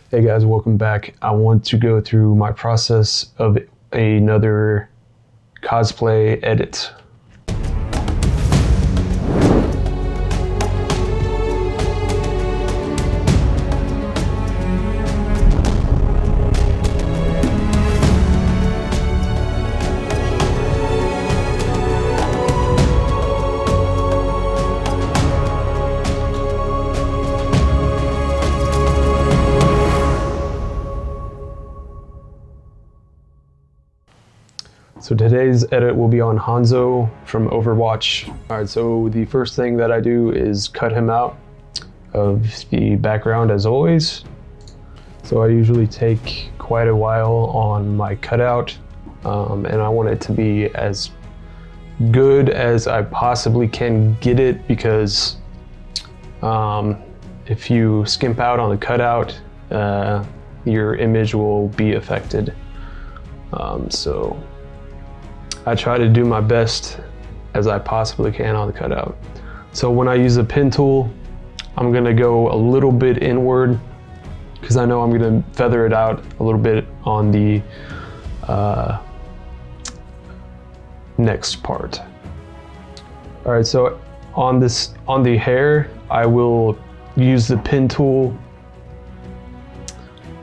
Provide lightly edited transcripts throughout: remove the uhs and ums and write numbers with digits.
Hey guys, welcome back. I want to go through my process of another cosplay edit. So today's edit will be on Hanzo from Overwatch. Alright, so the first thing that I do is cut him out of the background as always. So I usually take quite a while on my cutout, and I want it to be as good as I possibly can get it, because if you skimp out on the cutout, your image will be affected. So I try to do my best as I possibly can on the cutout. So when I use the pen tool, I'm gonna go a little bit inward because I know I'm gonna feather it out a little bit on the next part. All right, so on the hair, I will use the pen tool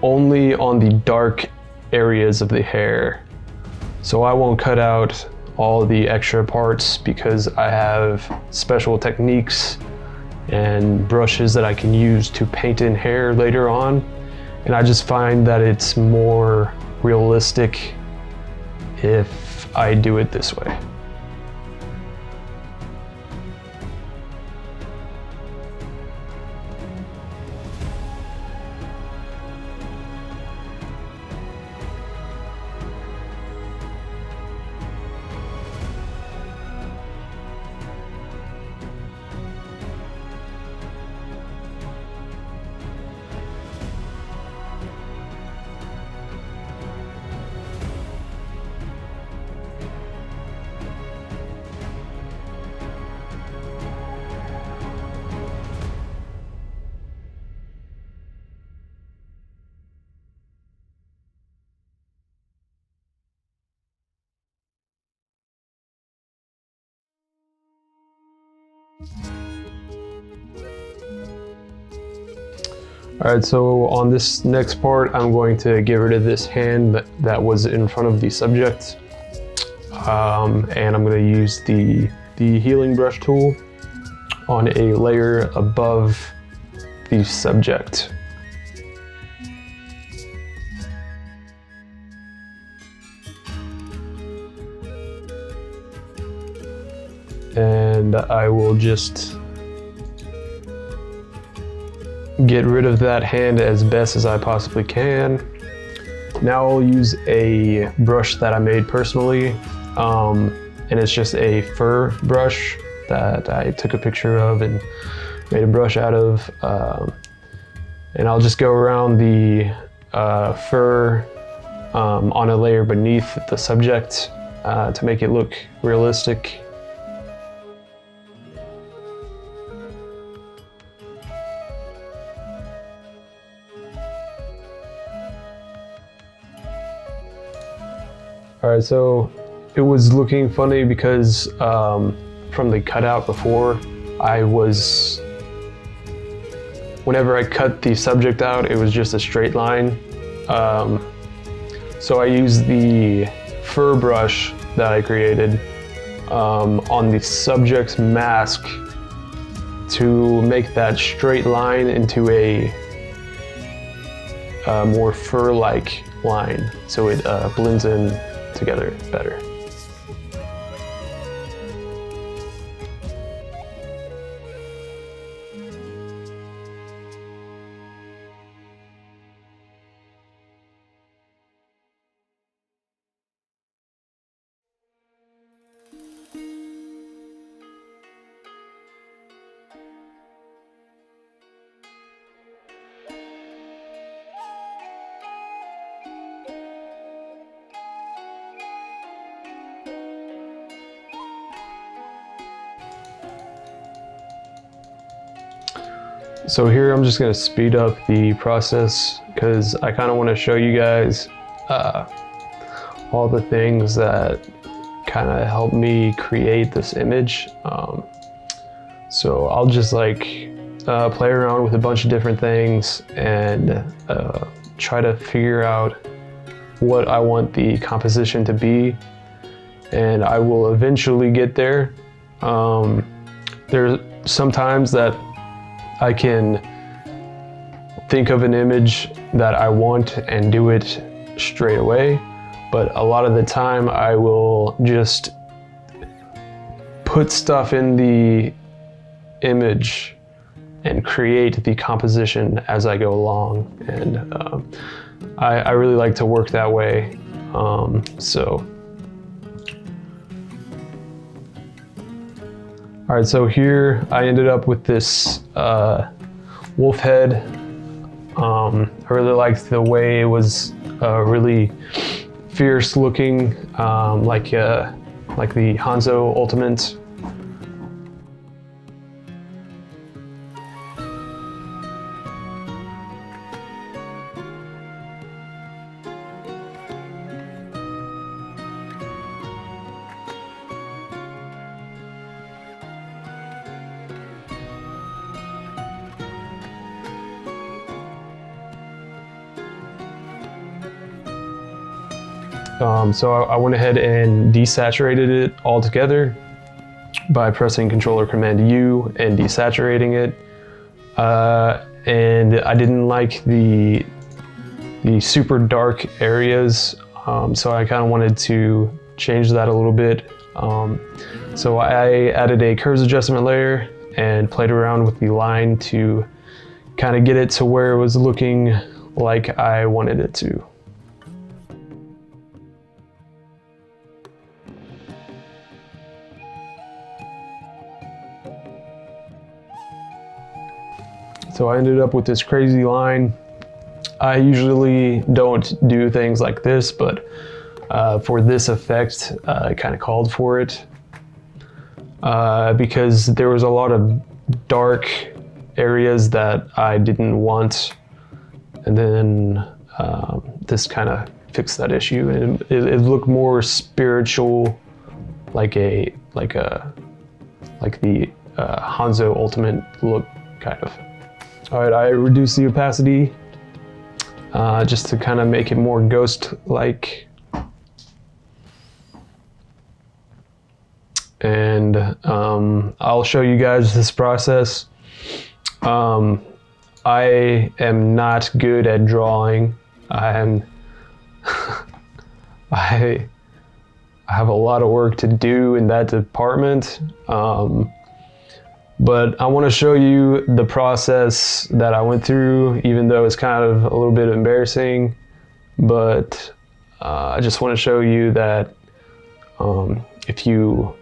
only on the dark areas of the hair. So I won't cut out all the extra parts because I have special techniques and brushes that I can use to paint in hair later on. And I just find that it's more realistic if I do it this way. All right, so on this next part, I'm going to get rid of this hand that was in front of the subject. And I'm going to use the healing brush tool on a layer above the subject. And I will just get rid of that hand as best as I possibly can. Now I'll use a brush that I made personally, and it's just a fur brush that I took a picture of and made a brush out of. And I'll just go around the fur on a layer beneath the subject to make it look realistic. All right, so it was looking funny because from the cutout before, whenever I cut the subject out, it was just a straight line. So I used the fur brush that I created on the subject's mask to make that straight line into a more fur-like line, so it blends in together better. So here I'm just gonna speed up the process because I kind of want to show you guys all the things that kind of helped me create this image. So I'll just like play around with a bunch of different things and try to figure out what I want the composition to be, and I will eventually get there. There's sometimes that I can think of an image that I want and do it straight away, but a lot of the time I will just put stuff in the image and create the composition as I go along, and I really like to work that way. So all right, so here I ended up with this wolf head. I really liked the way it was really fierce looking, like the Hanzo Ultimate. So I went ahead and desaturated it all together by pressing Controller Command U and desaturating it. And I didn't like the super dark areas, so I kind of wanted to change that a little bit. So I added a curves adjustment layer and played around with the line to kind of get it to where it was looking like I wanted it to. So I ended up with this crazy line. I usually don't do things like this, but for this effect, I kind of called for it because there was a lot of dark areas that I didn't want, and then this kind of fixed that issue, and it looked more spiritual, like the Hanzo Ultimate look, kind of. All right, I reduced the opacity just to kind of make it more ghost-like. And I'll show you guys this process. I am not good at drawing. I have a lot of work to do in that department. But I want to show you the process that I went through, even though it's kind of a little bit embarrassing. But I just want to show you that if you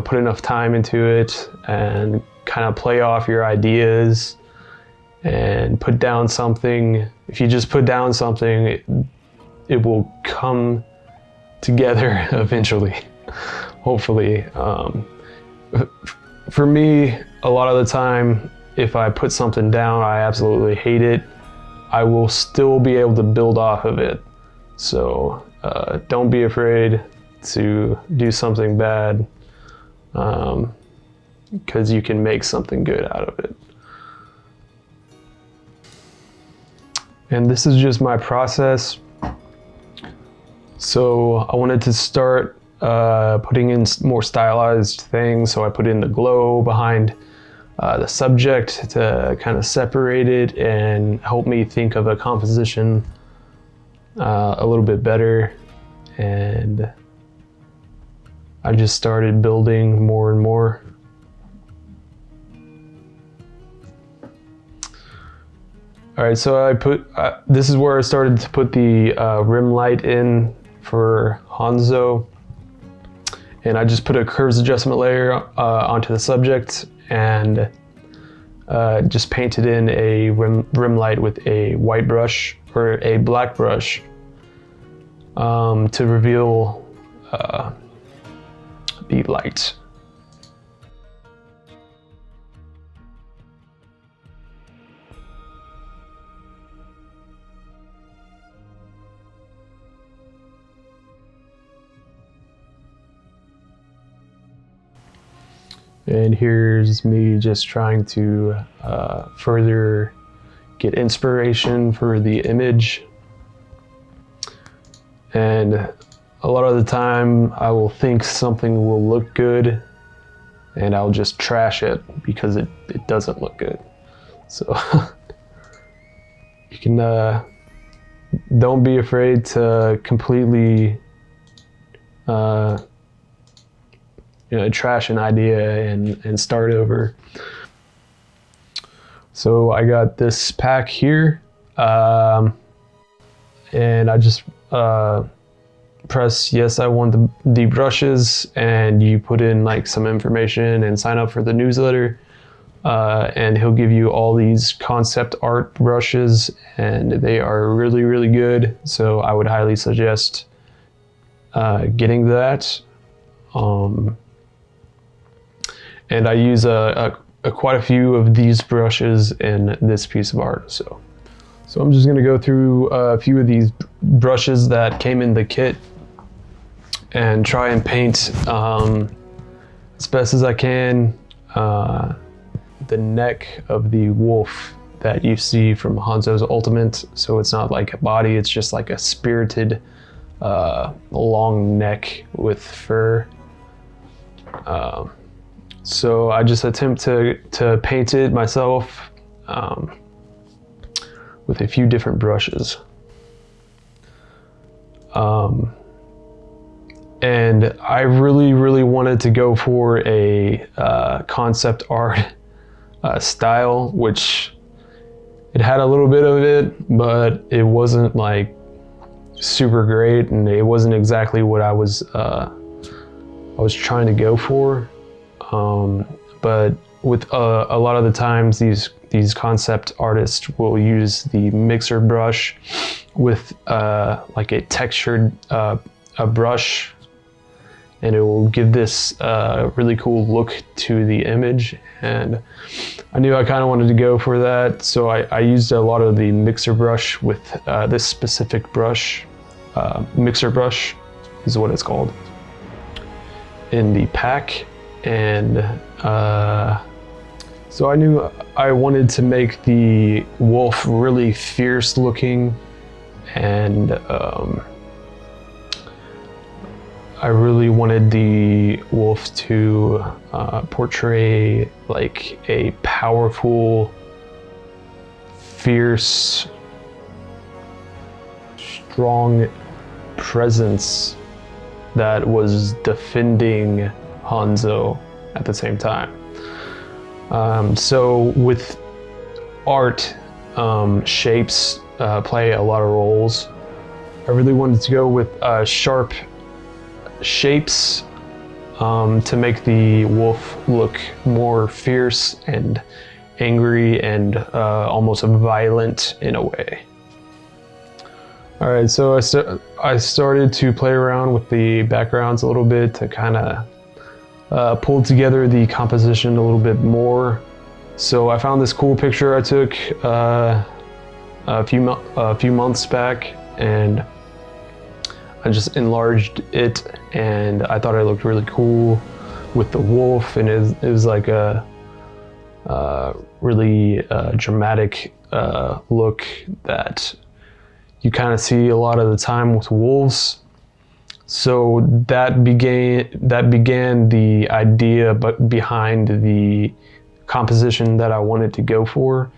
put enough time into it and kind of play off your ideas and put down something, if you just put down something, it will come together eventually, hopefully. For me, a lot of the time, if I put something down, I absolutely hate it, I will still be able to build off of it. So don't be afraid to do something bad, because you can make something good out of it. And this is just my process. So I wanted to start putting in more stylized things, so I put in the glow behind the subject to kind of separate it and help me think of a composition a little bit better. And I just started building more and more. All right, so I put, this is where I started to put the rim light in for Hanzo. And I just put a curves adjustment layer onto the subject and just painted in a rim light with a white brush or a black brush to reveal the light. And here's me just trying to further get inspiration for the image. And a lot of the time I will think something will look good and I'll just trash it because it doesn't look good. So you can don't be afraid to completely trash an idea and start over. So I got this pack here, and I just press yes, I want the brushes, and you put in like some information and sign up for the newsletter, and he'll give you all these concept art brushes, and they are really, really good. So I would highly suggest getting that. And I use quite a few of these brushes in this piece of art. So I'm just gonna go through a few of these brushes that came in the kit and try and paint as best as I can the neck of the wolf that you see from Hanzo's Ultimate. So it's not like a body, it's just like a spirited long neck with fur. So I just attempt to paint it myself with a few different brushes. And I really, really wanted to go for a concept art style, which it had a little bit of it, but it wasn't like super great, and it wasn't exactly what I was trying to go for. But with a lot of the times these concept artists will use the mixer brush with like a textured a brush, and it will give this really cool look to the image. And I knew I kind of wanted to go for that, so I used a lot of the mixer brush with this specific brush. Mixer brush is what it's called in the pack. And so I knew I wanted to make the wolf really fierce looking, and I really wanted the wolf to portray like a powerful, fierce, strong presence that was defending Hanzo at the same time. So with art, shapes play a lot of roles. I really wanted to go with sharp shapes to make the wolf look more fierce and angry and almost violent in a way. All right, so I started to play around with the backgrounds a little bit to kind of pull together the composition a little bit more. So I found this cool picture I took a few months back, and I just enlarged it, and I thought it looked really cool with the wolf, and it was like a really dramatic look that you kind of see a lot of the time with wolves. So that began the idea behind the composition that I wanted to go for.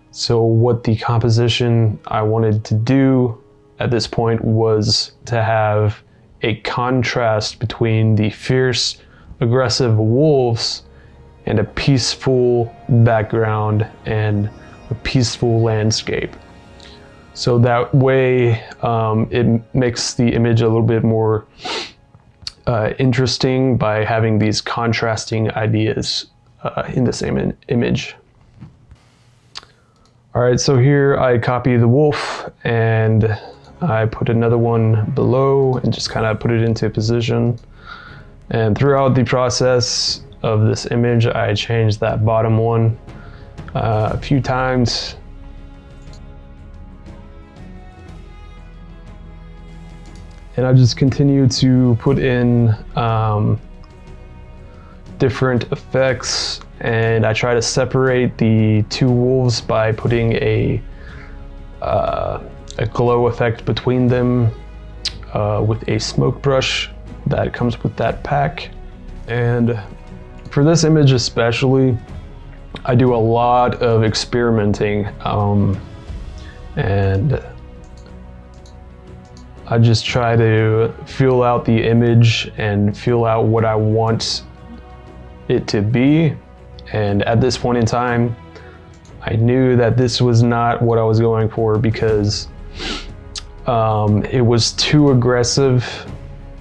So what the composition I wanted to do at this point was to have a contrast between the fierce, aggressive wolves and a peaceful background and a peaceful landscape. So that way it makes the image a little bit more interesting by having these contrasting ideas in the same image. All right, so here I copy the wolf and I put another one below and just kind of put it into position. And throughout the process of this image, I changed that bottom one a few times. And I just continue to put in different effects, and I try to separate the two wolves by putting a glow effect between them with a smoke brush that comes with that pack. And for this image especially, I do a lot of experimenting, and I just try to feel out the image and feel out what I want it to be. And at this point in time, I knew that this was not what I was going for, because it was too aggressive.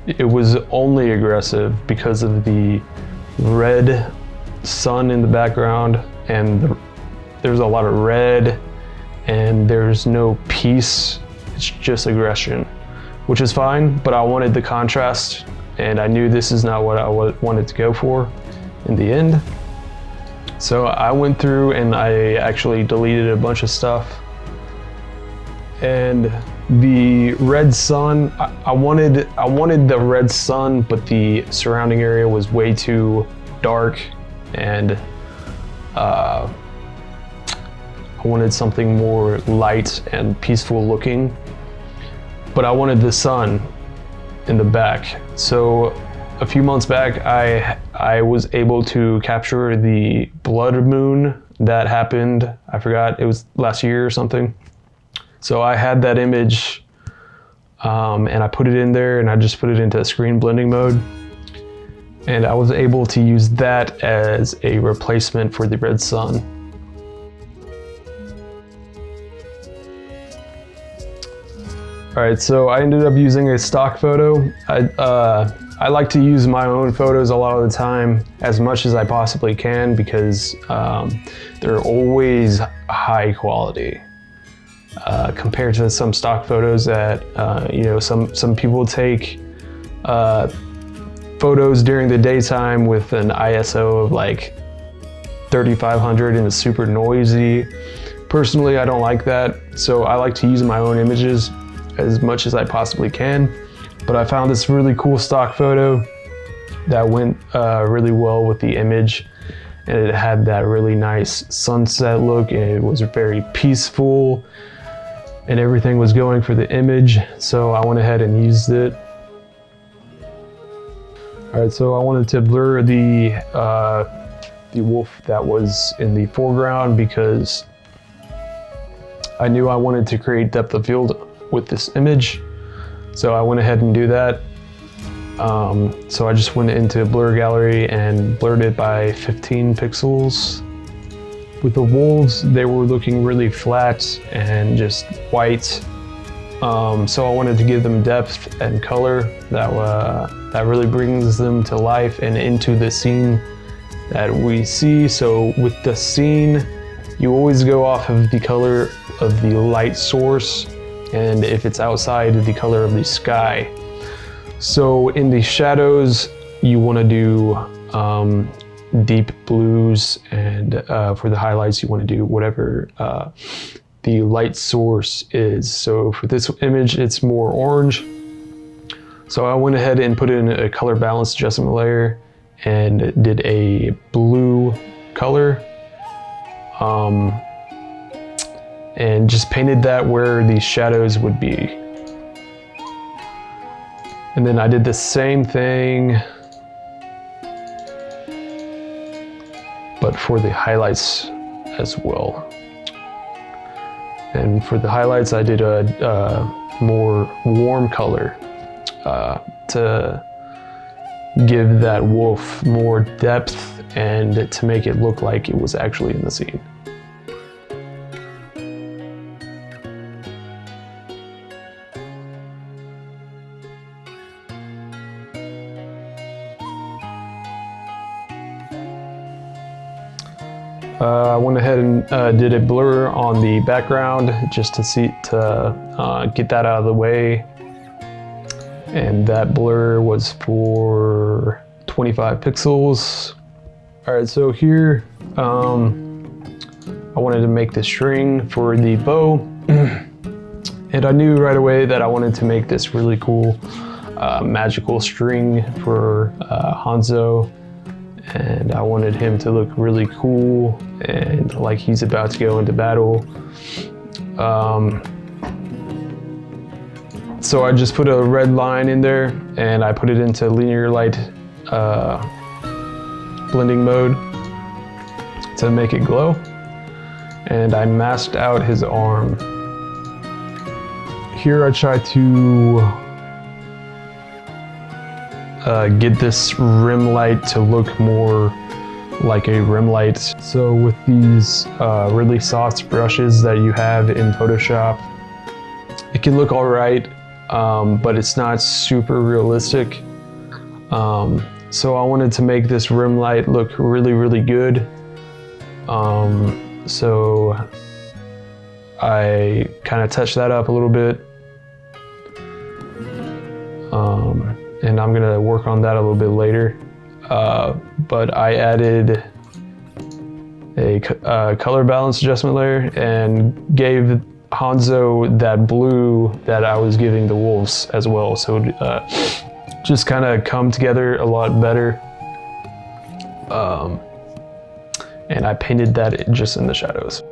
It was only aggressive because of the red sun in the background, and there's a lot of red and there's no peace. It's just aggression, which is fine, but I wanted the contrast, and I knew this is not what I wanted to go for in the end. So I went through and I actually deleted a bunch of stuff. And the red sun, I wanted the red sun, but the surrounding area was way too dark, and I wanted something more light and peaceful looking. But I wanted the sun in the back. So a few months back, I was able to capture the blood moon that happened. I forgot, it was last year or something. So I had that image, and I put it in there, and I just put it into screen blending mode. And I was able to use that as a replacement for the red sun. All right, so I ended up using a stock photo. I like to use my own photos a lot of the time, as much as I possibly can, because they're always high quality compared to some stock photos that some people take photos during the daytime with an ISO of like 3500 and it's super noisy. Personally, I don't like that, so I like to use my own images as much as I possibly can. But I found this really cool stock photo that went really well with the image, and it had that really nice sunset look, and it was very peaceful, and everything was going for the image, so I went ahead and used it. All right, so I wanted to blur the wolf that was in the foreground, because I knew I wanted to create depth of field with this image. So I went ahead and do that. So I just went into blur gallery and blurred it by 15 pixels. With the wolves, they were looking really flat and just white. So I wanted to give them depth and color that really brings them to life and into the scene that we see. So with the scene, you always go off of the color of the light source, and if it's outside, the color of the sky. So in the shadows, you want to do deep blues, and for the highlights, you want to do whatever the light source is. So for this image, it's more orange. So I went ahead and put in a color balance adjustment layer and did a blue color. And just painted that where the shadows would be. And then I did the same thing, but for the highlights as well. And for the highlights, I did a more warm color to give that wolf more depth and to make it look like it was actually in the scene. I went ahead and did a blur on the background just to get that out of the way. And that blur was for 25 pixels. All right, so here, I wanted to make the string for the bow. And I knew right away that I wanted to make this really cool magical string for Hanzo. and I wanted him to look really cool and like he's about to go into battle. So I just put a red line in there and I put it into linear light blending mode to make it glow. And I masked out his arm. Here I try to get this rim light to look more like a rim light. So with these really soft brushes that you have in Photoshop, it can look all right, but it's not super realistic. So I wanted to make this rim light look really, really good. So I kind of touched that up a little bit. And I'm gonna work on that a little bit later. But I added a color balance adjustment layer and gave Hanzo that blue that I was giving the wolves as well. So just kind of come together a lot better. And I painted that just in the shadows.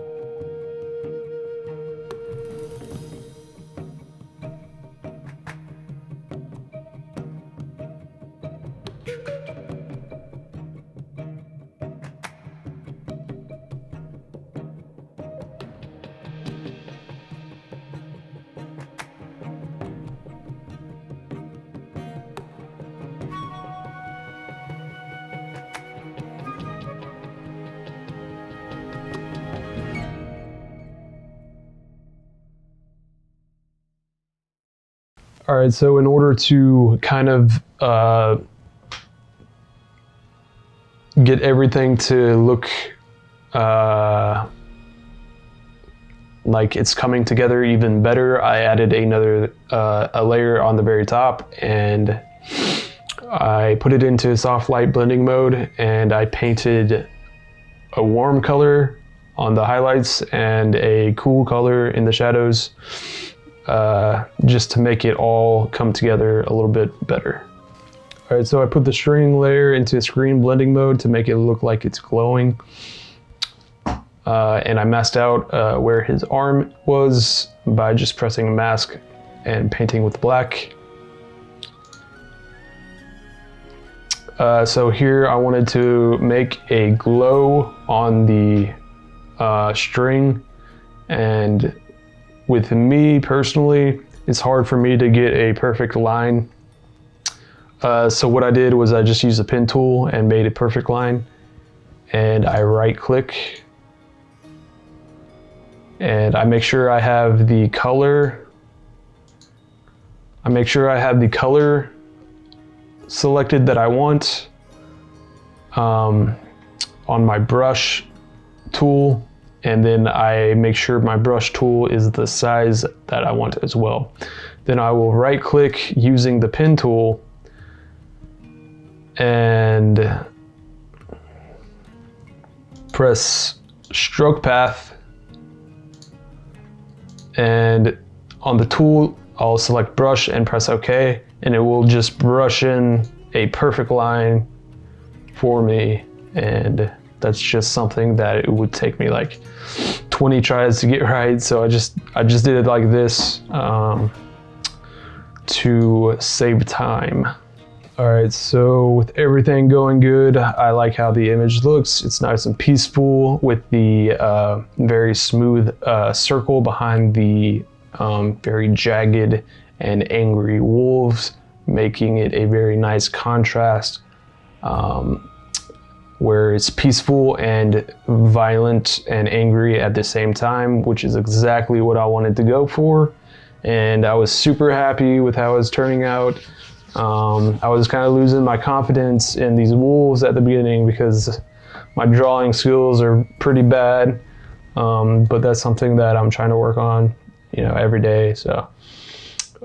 All right, so in order to kind of get everything to look like it's coming together even better, I added another a layer on the very top, and I put it into soft light blending mode, and I painted a warm color on the highlights and a cool color in the shadows. Just to make it all come together a little bit better. All right, so I put the string layer into screen blending mode to make it look like it's glowing. And I masked out where his arm was by just pressing a mask and painting with black. So here I wanted to make a glow on the string, and with me personally, it's hard for me to get a perfect line. So what I did was I just used a pen tool and made a perfect line, and I right click and I make sure I have the color. Selected that I want on my brush tool. And then I make sure my brush tool is the size that I want as well. Then I will right click using the pen tool and press stroke path, and on the tool I'll select brush and press OK, and it will just brush in a perfect line for me. And that's just something that it would take me like 20 tries to get right. So I just did it like this to save time. All right, so with everything going good, I like how the image looks. It's nice and peaceful with the very smooth circle behind the very jagged and angry wolves, making it a very nice contrast. Where it's peaceful and violent and angry at the same time, which is exactly what I wanted to go for. And I was super happy with how it was turning out. I was kind of losing my confidence in these wolves at the beginning because my drawing skills are pretty bad. But that's something that I'm trying to work on, every day. So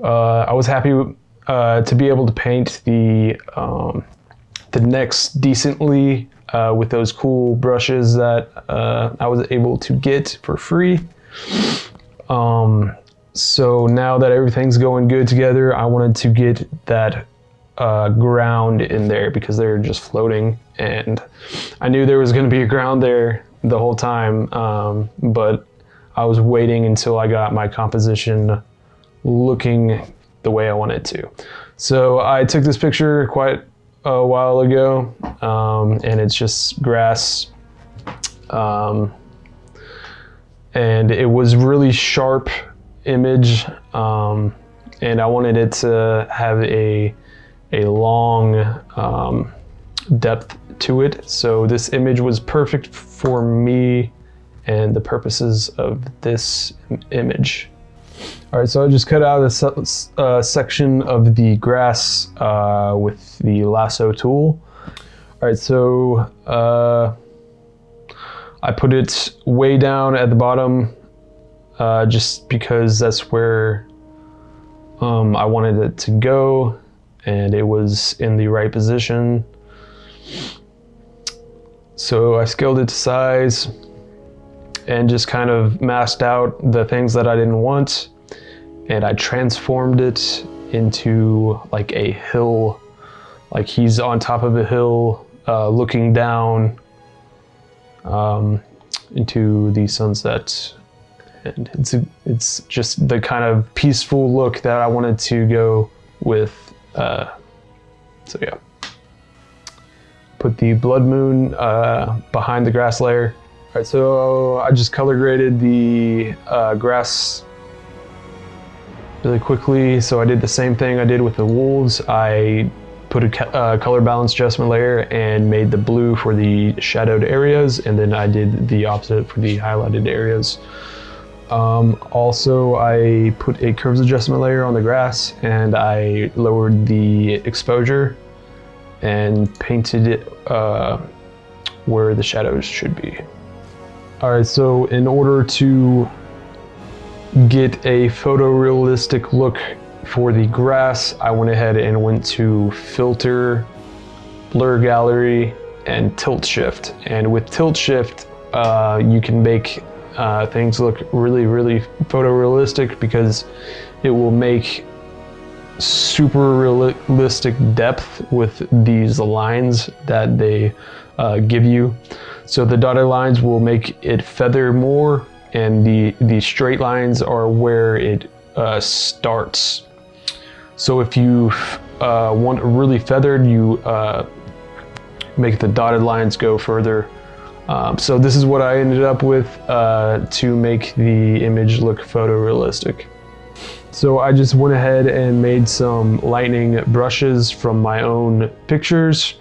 I was happy to be able to paint the necks decently with those cool brushes that I was able to get for free. So now that everything's going good together, I wanted to get that ground in there because they were just floating, and I knew there was going to be a ground there the whole time, but I was waiting until I got my composition looking the way I wanted to. So I took this picture quite a while ago, and it's just grass, and it was really sharp image, and I wanted it to have a long depth to it. So this image was perfect for me and the purposes of this image. All right, so I just cut out a section of the grass with the lasso tool. All right, so I put it way down at the bottom just because that's where I wanted it to go, and it was in the right position. So I scaled it to size and just kind of masked out the things that I didn't want, and I transformed it into like a hill, like he's on top of a hill looking down into the sunset. And it's just the kind of peaceful look that I wanted to go with. So yeah. Put the blood moon behind the grass layer. All right, so I just color graded the grass really quickly. So I did the same thing I did with the wolves. I put a color balance adjustment layer and made the blue for the shadowed areas, and then I did the opposite for the highlighted areas. Also, I put a curves adjustment layer on the grass, and I lowered the exposure and painted it where the shadows should be. All right, so in order to get a photorealistic look for the grass, I went ahead and went to filter, blur gallery, and tilt shift. And with tilt shift, you can make things look really, really photorealistic because it will make super realistic depth with these lines that they give you. So the dotted lines will make it feather more, and the straight lines are where it starts. So if you want really feathered, you make the dotted lines go further. So this is what I ended up with to make the image look photorealistic. So I just went ahead and made some lightning brushes from my own pictures,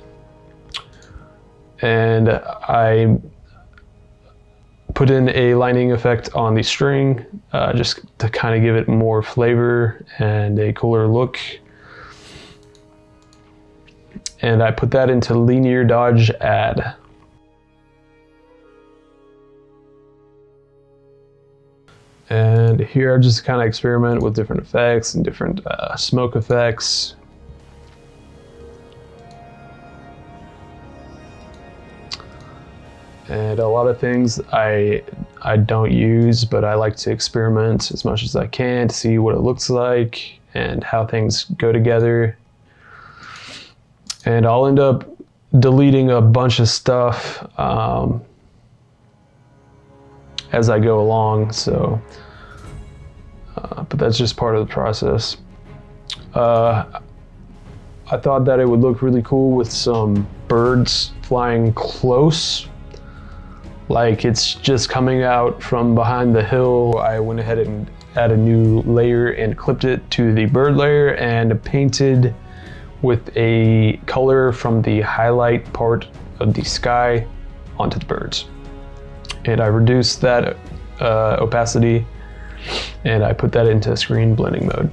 and I put in a lightning effect on the string just to kind of give it more flavor and a cooler look. And I put that into linear dodge add. And here I just kind of experiment with different effects and different smoke effects. And a lot of things I don't use, but I like to experiment as much as I can to see what it looks like and how things go together. And I'll end up deleting a bunch of stuff as I go along, so but that's just part of the process. I thought that it would look really cool with some birds flying close, like it's just coming out from behind the hill. I went ahead and added a new layer and clipped it to the bird layer and painted with a color from the highlight part of the sky onto the birds. And I reduced that opacity, and I put that into screen blending mode.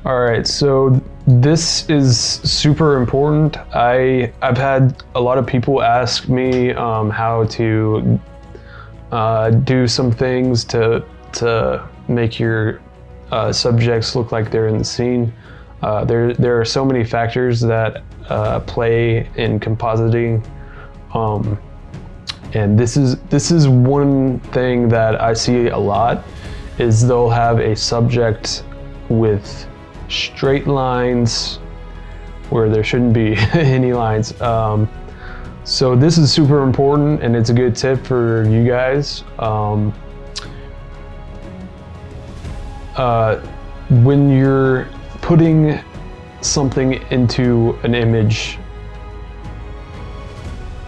All right, so this is super important. I've had a lot of people ask me how to do some things to make your subjects look like they're in the scene. There are so many factors that play in compositing, and this is one thing that I see a lot, is they'll have a subject with straight lines where there shouldn't be any lines. So this is super important, and it's a good tip for you guys. When you're putting something into an image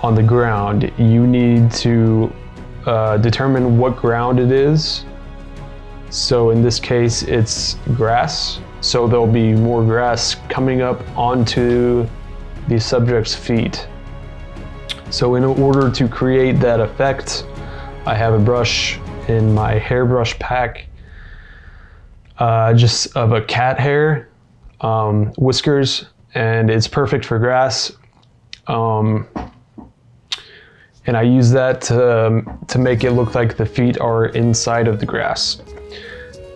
on the ground, you need to determine what ground it is. So in this case, it's grass. So there'll be more grass coming up onto the subject's feet. So in order to create that effect, I have a brush in my hairbrush pack, just of a cat hair, whiskers, and it's perfect for grass. And I use that to make it look like the feet are inside of the grass.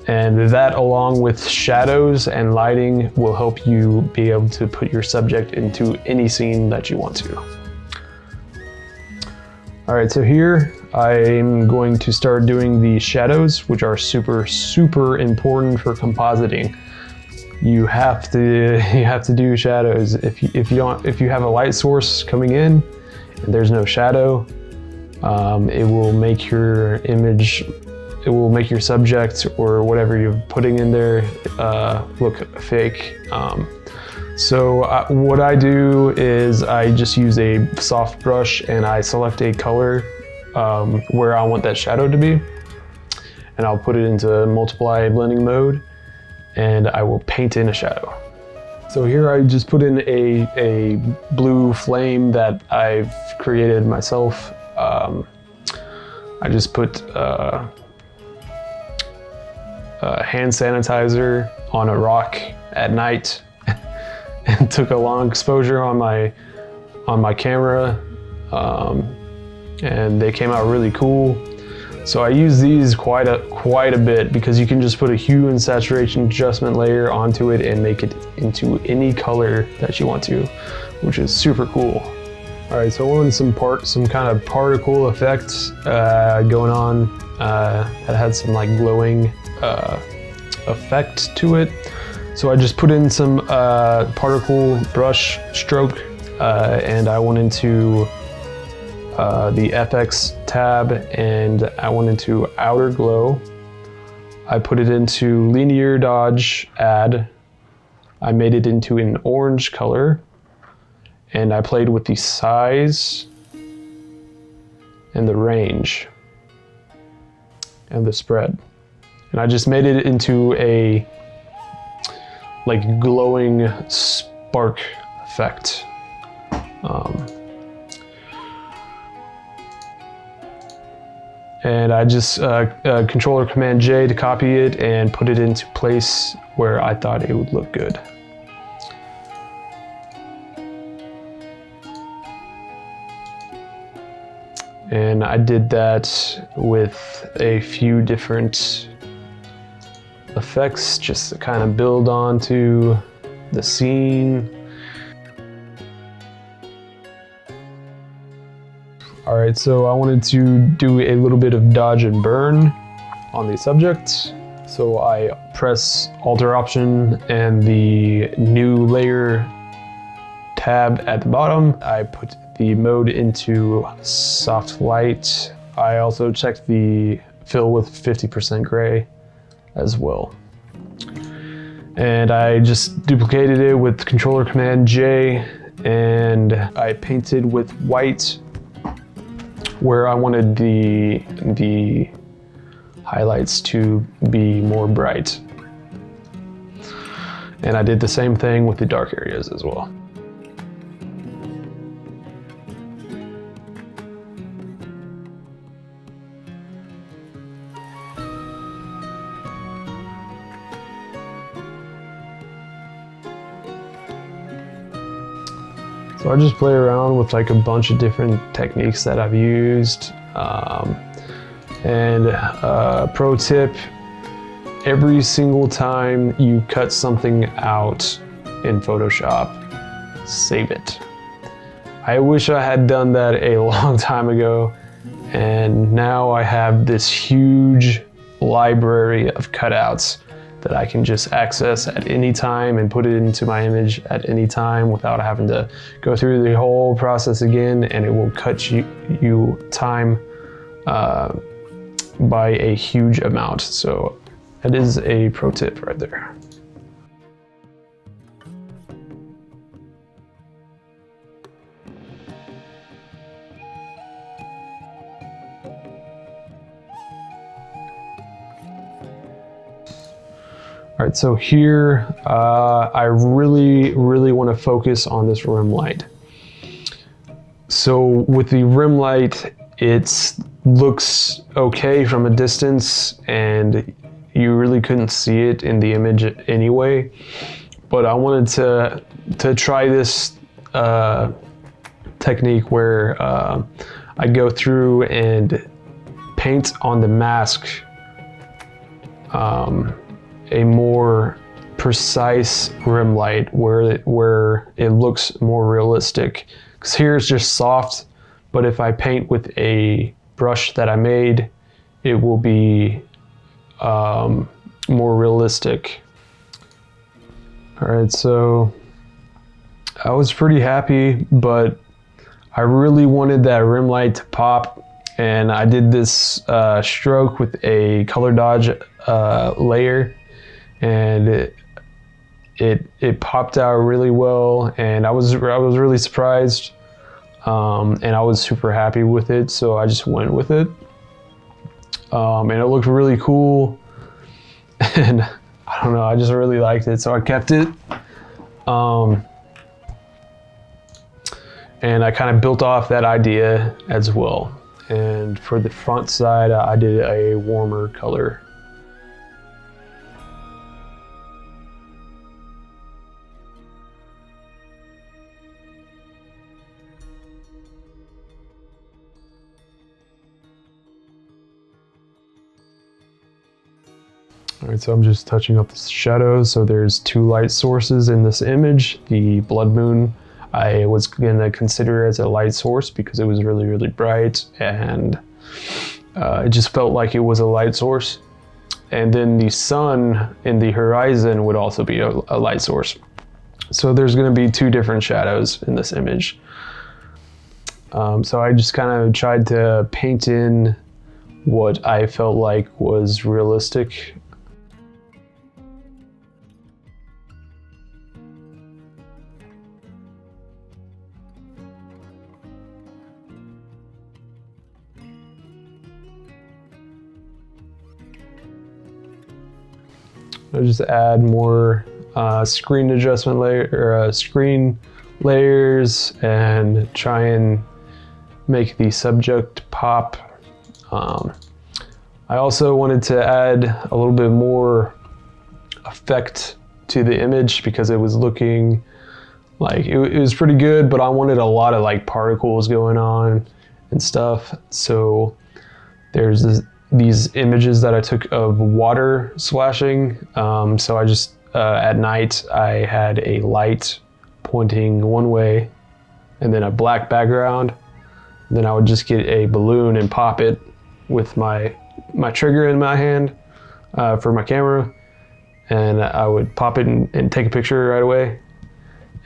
And that, along with shadows and lighting, will help you be able to put your subject into any scene that you want to. All right, so here I'm going to start doing the shadows, which are super, super important for compositing. You have to do shadows. If you have a light source coming in and there's no shadow, it will make your image, it will make your subject or whatever you're putting in there look fake. So what I do is I just use a soft brush and I select a color where I want that shadow to be, and I'll put it into multiply blending mode, and I will paint in a shadow. So here I just put in a blue flame that I've created myself. I just put hand sanitizer on a rock at night and took a long exposure on my camera, and they came out really cool. So I use these quite a bit because you can just put a hue and saturation adjustment layer onto it and make it into any color that you want to, which is super cool. All right, so I wanted some kind of particle effects going on that had some like glowing effect to it. So I just put in some particle brush stroke, and I went into the FX tab, and I went into outer glow. I put it into linear dodge add. I made it into an orange color, and I played with the size and the range and the spread. And I just made it into a like glowing spark effect. And I just controller command J to copy it and put it into place where I thought it would look good. And I did that with a few different effects just to kind of build onto the scene. All right, so I wanted to do a little bit of dodge and burn on the subject. So I press Alt Option and the new layer tab at the bottom. I put the mode into soft light. I also checked the fill with 50% gray as well. And I just duplicated it with controller command J, and I painted with white where I wanted the highlights to be more bright. And I did the same thing with the dark areas as well. So I just play around with like a bunch of different techniques that I've used. Pro tip, every single time you cut something out in Photoshop, save it. I wish I had done that a long time ago, and now I have this huge library of cutouts that I can just access at any time and put it into my image at any time without having to go through the whole process again, and it will cut you time by a huge amount. So that is a pro tip right there. All right, so here I really want to focus on this rim light. So with the rim light, it looks okay from a distance and you really couldn't see it in the image anyway. But I wanted to try this technique where I go through and paint on the mask a more precise rim light where it looks more realistic. Because here it's just soft, but if I paint with a brush that I made, it will be more realistic. All right, so I was pretty happy, but I really wanted that rim light to pop, and I did this stroke with a color dodge layer, and it popped out really well, and I was really surprised, and I was super happy with it, so I just went with it, and it looked really cool, and I don't know, I just really liked it, so I kept it, and I kind of built off that idea as well. And for the front side, I did a warmer color. All right, so I'm just touching up the shadows. So there's two light sources in this image. The blood moon, I was gonna consider as a light source because it was really bright, and it just felt like it was a light source. And then the sun in the horizon would also be a light source. So there's gonna be two different shadows in this image. So I just kind of tried to paint in what I felt like was realistic. I'll just add more screen adjustment layer or screen layers and try and make the subject pop. I also wanted to add a little bit more effect to the image because it was looking like it was pretty good, but I wanted a lot of like particles going on and stuff. So there's these images that I took of water splashing. So I just, at night, I had a light pointing one way and then a black background. And then I would just get a balloon and pop it with my trigger in my hand for my camera. And I would pop it and take a picture right away.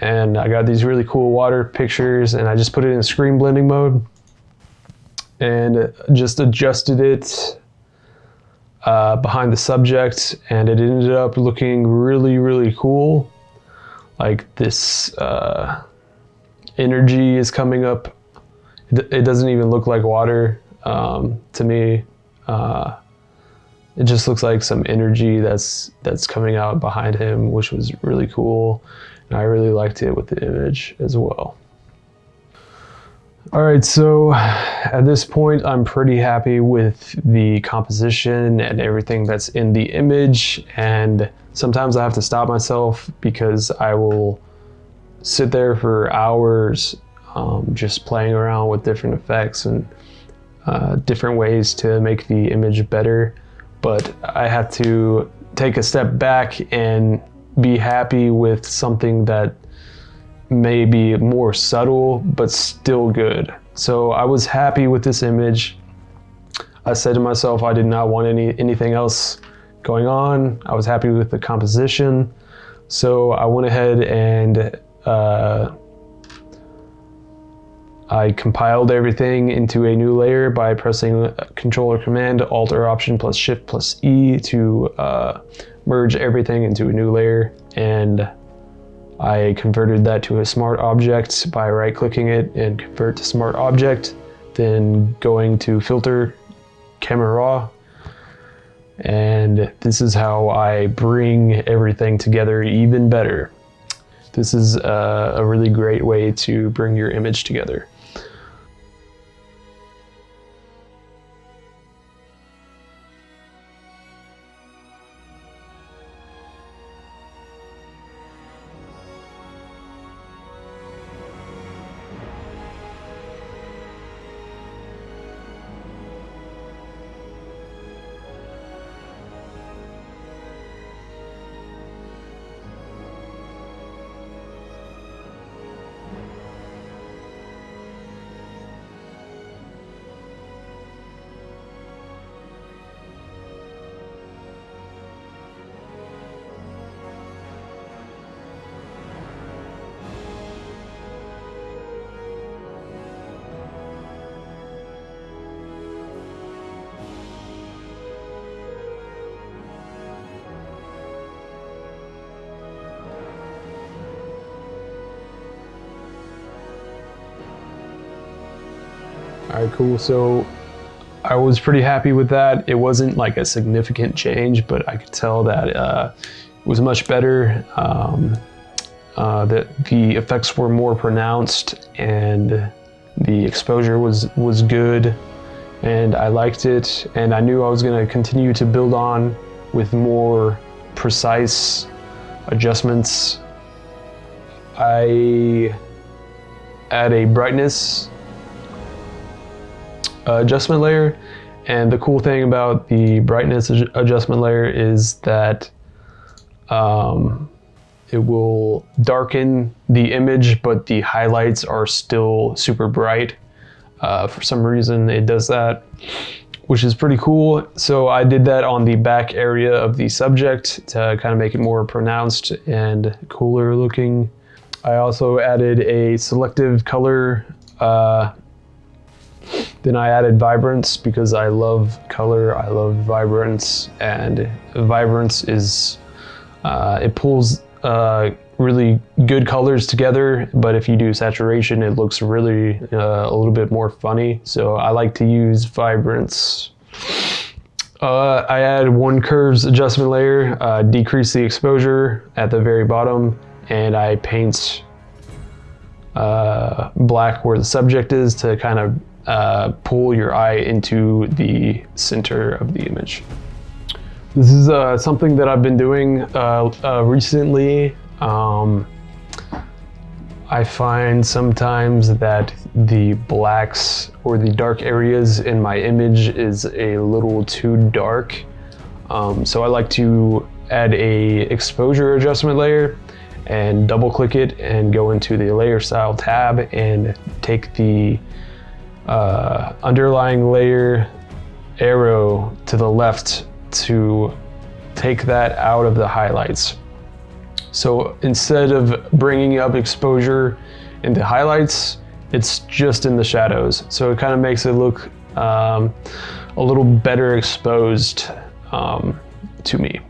And I got these really cool water pictures, and I just put it in screen blending mode and just adjusted it behind the subject, and it ended up looking really cool. Like this energy is coming up. It doesn't even look like water to me. It just looks like some energy that's coming out behind him, which was really cool, and I really liked it with the image as well. All right, so at this point, I'm pretty happy with the composition and everything that's in the image. And sometimes I have to stop myself because I will sit there for hours just playing around with different effects and different ways to make the image better. But I have to take a step back and be happy with something that may be more subtle but still good. So I was happy with this image. I said to myself I did not want anything else going on. I was happy with the composition. So I went ahead and I compiled everything into a new layer by pressing Control or Command, Alt or Option plus Shift plus E to merge everything into a new layer. And I converted that to a smart object by right-clicking it and convert to smart object, then going to Filter, Camera Raw. And this is how I bring everything together even better. This is a really great way to bring your image together. All right, cool. So I was pretty happy with that. It wasn't like a significant change, but I could tell that it was much better. That the effects were more pronounced and the exposure was good, and I liked it. And I knew I was going to continue to build on with more precise adjustments. I add a brightness adjustment layer, and the cool thing about the brightness adjustment layer is that it will darken the image, but the highlights are still super bright. For some reason it does that, which is pretty cool. So I did that on the back area of the subject to kind of make it more pronounced and cooler looking. I also added a selective color. Then I added vibrance because I love color, I love vibrance, and vibrance is, it pulls really good colors together, but if you do saturation, it looks really a little bit more funny. So I like to use vibrance. I add one curves adjustment layer, decrease the exposure at the very bottom, and I paint black where the subject is to kind of pull your eye into the center of the image. This is something that I've been doing recently. I find sometimes that the blacks or the dark areas in my image is a little too dark. So I like to add a exposure adjustment layer and double click it and go into the layer style tab and take the underlying layer arrow to the left to take that out of the highlights. So instead of bringing up exposure into highlights, it's just in the shadows. So it kind of makes it look a little better exposed to me.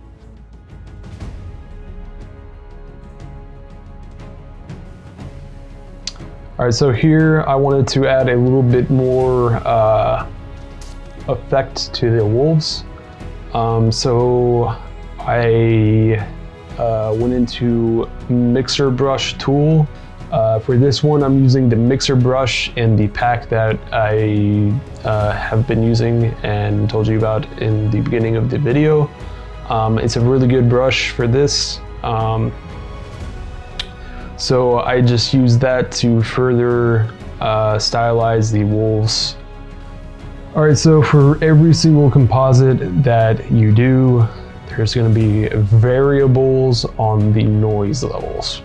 All right, so here I wanted to add a little bit more effect to the wolves. So I went into mixer brush tool. For this one, I'm using the mixer brush in the pack that I have been using and told you about in the beginning of the video. It's a really good brush for this. So I just use that to further stylize the wolves. All right, so for every single composite that you do, there's going to be variables on the noise levels.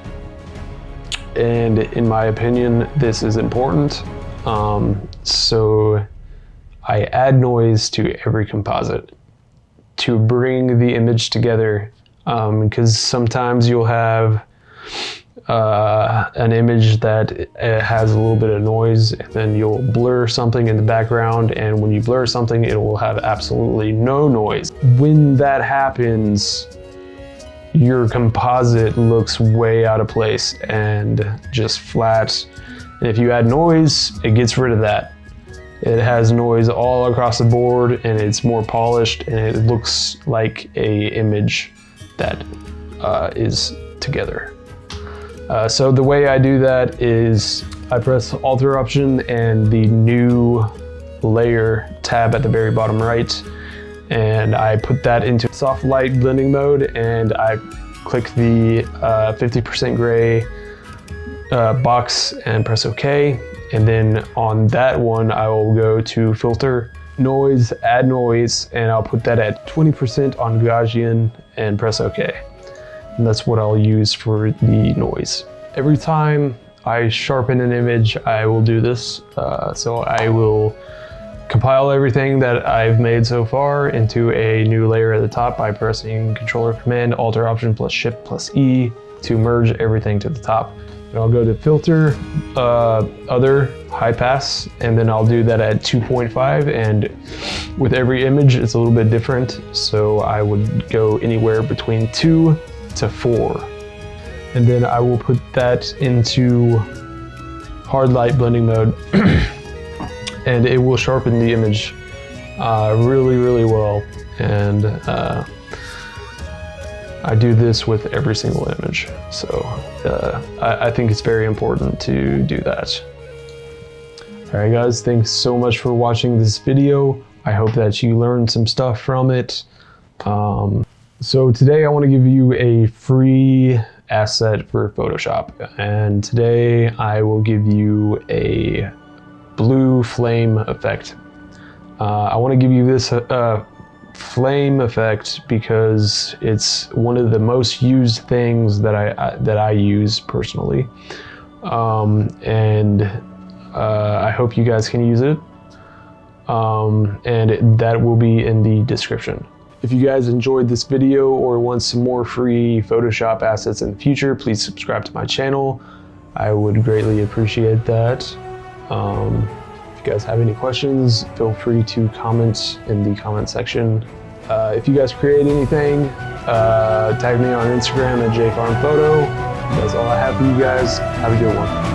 And in my opinion, this is important. So I add noise to every composite to bring the image together, because sometimes you'll have an image that has a little bit of noise, and then you'll blur something in the background, and when you blur something it will have absolutely no noise. When that happens, your composite looks way out of place and just flat. And if you add noise, it gets rid of that. It has noise all across the board, and it's more polished, and it looks like a image that is together. So the way I do that is I press Alter Option and the New Layer tab at the very bottom right, and I put that into soft light blending mode, and I click the 50% gray box and press OK. And then on that one, I will go to Filter, Noise, Add Noise, and I'll put that at 20% on Gaussian and press OK. And that's what I'll use for the noise. Every time I sharpen an image, I will do this. So I will compile everything that I've made so far into a new layer at the top by pressing Control Command, Alt Option plus Shift plus E to merge everything to the top. And I'll go to Filter, Other, High Pass, and then I'll do that at 2.5, and with every image it's a little bit different, so I would go anywhere between 2 to 4. And then I will put that into hard light blending mode and it will sharpen the image really well. And I do this with every single image, so I think it's very important to do that. Alright guys, thanks so much for watching this video. I hope that you learned some stuff from it. So today I want to give you a free asset for Photoshop, and today I will give you a blue flame effect. I want to give you this flame effect because it's one of the most used things that I use personally, and I hope you guys can use it, and that will be in the description. If you guys enjoyed this video or want some more free Photoshop assets in the future, please subscribe to my channel. I would greatly appreciate that. If you guys have any questions, feel free to comment in the comment section. If you guys create anything, tag me on Instagram at jfarmphoto. That's all I have for you guys. Have a good one.